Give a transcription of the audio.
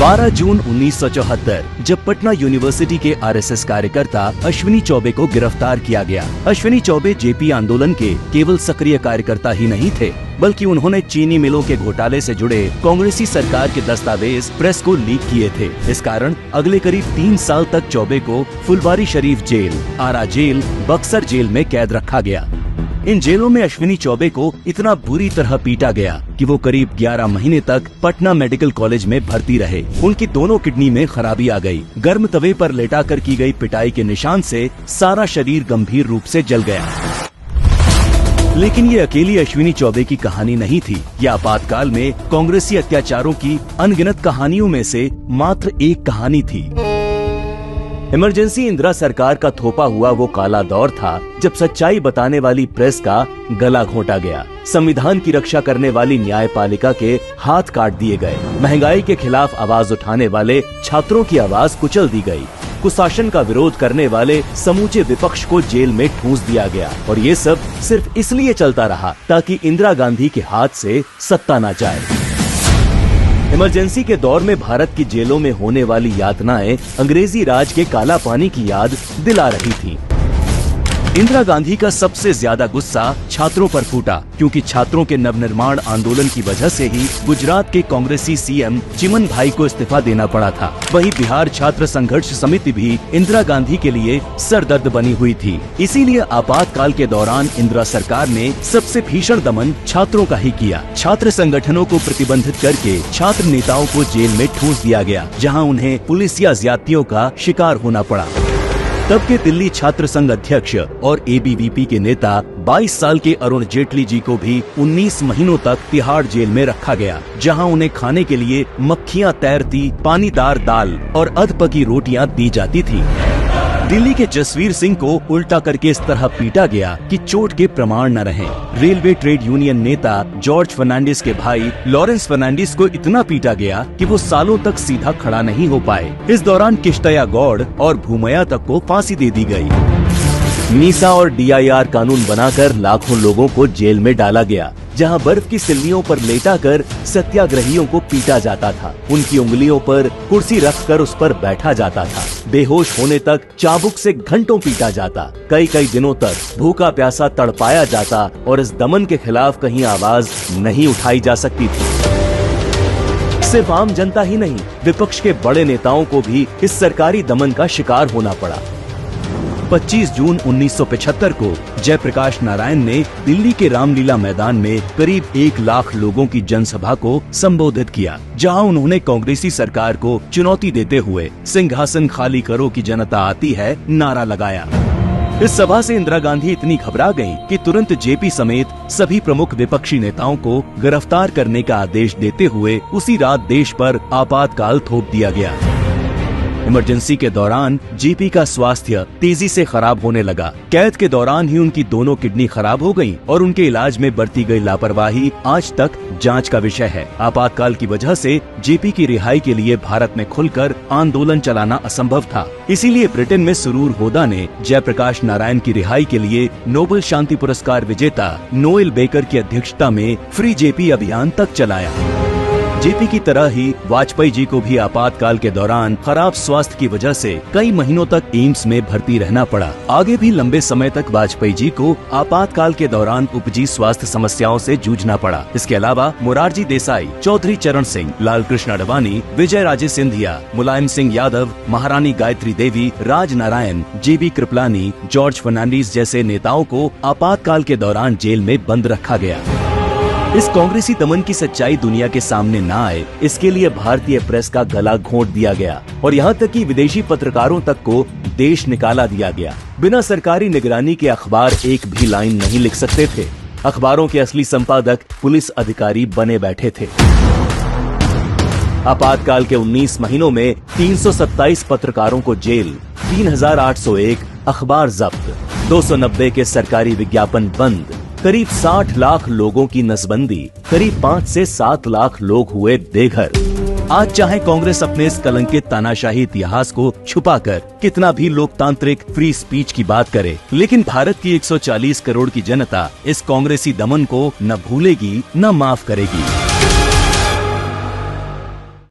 12 जून 1974 जब पटना यूनिवर्सिटी के आरएसएस कार्यकर्ता अश्विनी चौबे को गिरफ्तार किया गया। अश्विनी चौबे जेपी आंदोलन के केवल सक्रिय कार्यकर्ता ही नहीं थे, बल्कि उन्होंने चीनी मिलों के घोटाले से जुड़े कांग्रेसी सरकार के दस्तावेज प्रेस को लीक किए थे। इस कारण अगले करीब 3 साल तक चौबे को फुलवारी शरीफ जेल, आरा जेल, बक्सर जेल में कैद रखा गया। इन जेलों में अश्विनी चौबे को इतना बुरी तरह पीटा गया कि वो करीब 11 महीने तक पटना मेडिकल कॉलेज में भर्ती रहे। उनकी दोनों किडनी में खराबी आ गई। गर्म तवे पर लेटाकर की गई पिटाई के निशान से सारा शरीर गंभीर रूप से जल गया। लेकिन ये अकेली अश्विनी चौबे की कहानी नहीं थी। ये आपातकाल में कांग्रेसी अत्याचारों की अनगिनत कहानियों में से मात्र एक कहानी थी। इमरजेंसी इंदिरा सरकार का थोपा हुआ वो काला दौर था जब सच्चाई बताने वाली प्रेस का गला घोंटा गया, संविधान की रक्षा करने वाली न्यायपालिका के हाथ काट दिए गए, महंगाई के खिलाफ आवाज उठाने वाले छात्रों की आवाज कुचल दी गई, कुशासन का विरोध करने वाले समूचे विपक्ष को जेल में ठूंस दिया गया। और ये सब सिर्फ इसलिए चलता रहा ताकि इंदिरा गांधी के हाथ से सत्ता न जाए। इमरजेंसी के दौर में भारत की जेलों में होने वाली यातनाएं अंग्रेजी राज के काला पानी की याद दिला रही थी। इंदिरा गांधी का सबसे ज्यादा गुस्सा छात्रों पर फूटा, क्योंकि छात्रों के नवनिर्माण आंदोलन की वजह से ही गुजरात के कांग्रेसी सीएम चिमन भाई को इस्तीफा देना पड़ा था। वहीं बिहार छात्र संघर्ष समिति भी इंदिरा गांधी के लिए सरदर्द बनी हुई थी। इसीलिए आपातकाल के दौरान इंदिरा सरकार ने सबसे भीषण दमन छात्रों का ही किया। छात्र संगठनों को प्रतिबंधित करके छात्र नेताओं को जेल में ठूंस दिया गया, जहाँ उन्हें पुलिस या ज्यादतियों का शिकार होना पड़ा। तब के दिल्ली छात्र संघ अध्यक्ष और एबीवीपी के नेता 22 साल के अरुण जेटली जी को भी 19 महीनों तक तिहाड़ जेल में रखा गया, जहां उन्हें खाने के लिए मक्खियां तैरती पानीदार दाल और अधपकी रोटियां दी जाती थी। दिल्ली के जसवीर सिंह को उल्टा करके इस तरह पीटा गया कि चोट के प्रमाण न रहे। रेलवे ट्रेड यूनियन नेता जॉर्ज फर्नांडिस के भाई लॉरेंस फर्नांडिस को इतना पीटा गया कि वो सालों तक सीधा खड़ा नहीं हो पाए। इस दौरान किश्तया गौड़ और भूमया तक को फांसी दे दी गई। मीसा और डीआईआर कानून बनाकर लाखों लोगों को जेल में डाला गया, जहां बर्फ की सिल्लियों पर लेटाकर सत्याग्रहियों को पीटा जाता था। उनकी उंगलियों पर कुर्सी रखकर उस पर बैठा जाता था। बेहोश होने तक चाबुक से घंटों पीटा जाता। कई दिनों तक भूखा प्यासा तड़पाया जाता और इस दमन के खिलाफ कहीं आवाज नहीं उठाई जा सकती थी। सिर्फ आम जनता ही नहीं, विपक्ष के बड़े नेताओं को भी इस सरकारी दमन का शिकार होना पड़ा। 25 जून 1975 को जयप्रकाश नारायण ने दिल्ली के रामलीला मैदान में करीब 1 लाख लोगों की जनसभा को संबोधित किया, जहां उन्होंने कांग्रेसी सरकार को चुनौती देते हुए सिंहासन खाली करो कि जनता आती है नारा लगाया। इस सभा से इंदिरा गांधी इतनी घबरा गईं कि तुरंत जेपी समेत सभी प्रमुख विपक्षी नेताओं को गिरफ्तार करने का आदेश देते हुए उसी रात देश पर आपातकाल थोप दिया गया। इमरजेंसी के दौरान जेपी का स्वास्थ्य तेजी से खराब होने लगा। कैद के दौरान ही उनकी दोनों किडनी खराब हो गईं और उनके इलाज में बरती गई लापरवाही आज तक जांच का विषय है। आपातकाल की वजह से जेपी की रिहाई के लिए भारत में खुलकर आंदोलन चलाना असंभव था। इसीलिए ब्रिटेन में सुरूर होदा ने जयप्रकाश नारायण की रिहाई के लिए नोबेल शांति पुरस्कार विजेता नोएल बेकर की अध्यक्षता में फ्री जेपी अभियान तक चलाया। जेपी की तरह ही वाजपेयी जी को भी आपातकाल के दौरान खराब स्वास्थ्य की वजह से कई महीनों तक एम्स में भर्ती रहना पड़ा। आगे भी लंबे समय तक वाजपेयी जी को आपातकाल के दौरान उपजी स्वास्थ्य समस्याओं से जूझना पड़ा। इसके अलावा मोरारजी देसाई, चौधरी चरण सिंह, लाल कृष्ण आडवाणी, विजय राजे सिंधिया, मुलायम सिंह यादव, महारानी गायत्री देवी, राज नारायण, जेबी कृपलानी, जॉर्ज फर्नांडिस जैसे नेताओं को आपातकाल के दौरान जेल में बंद रखा गया। इस कांग्रेसी दमन की सच्चाई दुनिया के सामने न आए, इसके लिए भारतीय प्रेस का गला घोंट दिया गया और यहाँ तक कि विदेशी पत्रकारों तक को देश निकाला दिया गया। बिना सरकारी निगरानी के अखबार एक भी लाइन नहीं लिख सकते थे। अखबारों के असली संपादक पुलिस अधिकारी बने बैठे थे। आपातकाल के 19 महीनों में 327 पत्रकारों को जेल, 3801 अखबार जब्त, 290 के सरकारी विज्ञापन बंद, करीब 60 लाख लोगों की नसबंदी, करीब 5 से 7 लाख लोग हुए बेघर। आज चाहे कांग्रेस अपने इस कलंकित तानाशाही इतिहास को छुपाकर कितना भी लोकतांत्रिक फ्री स्पीच की बात करे, लेकिन भारत की 140 करोड़ की जनता इस कांग्रेसी दमन को न भूलेगी न माफ करेगी।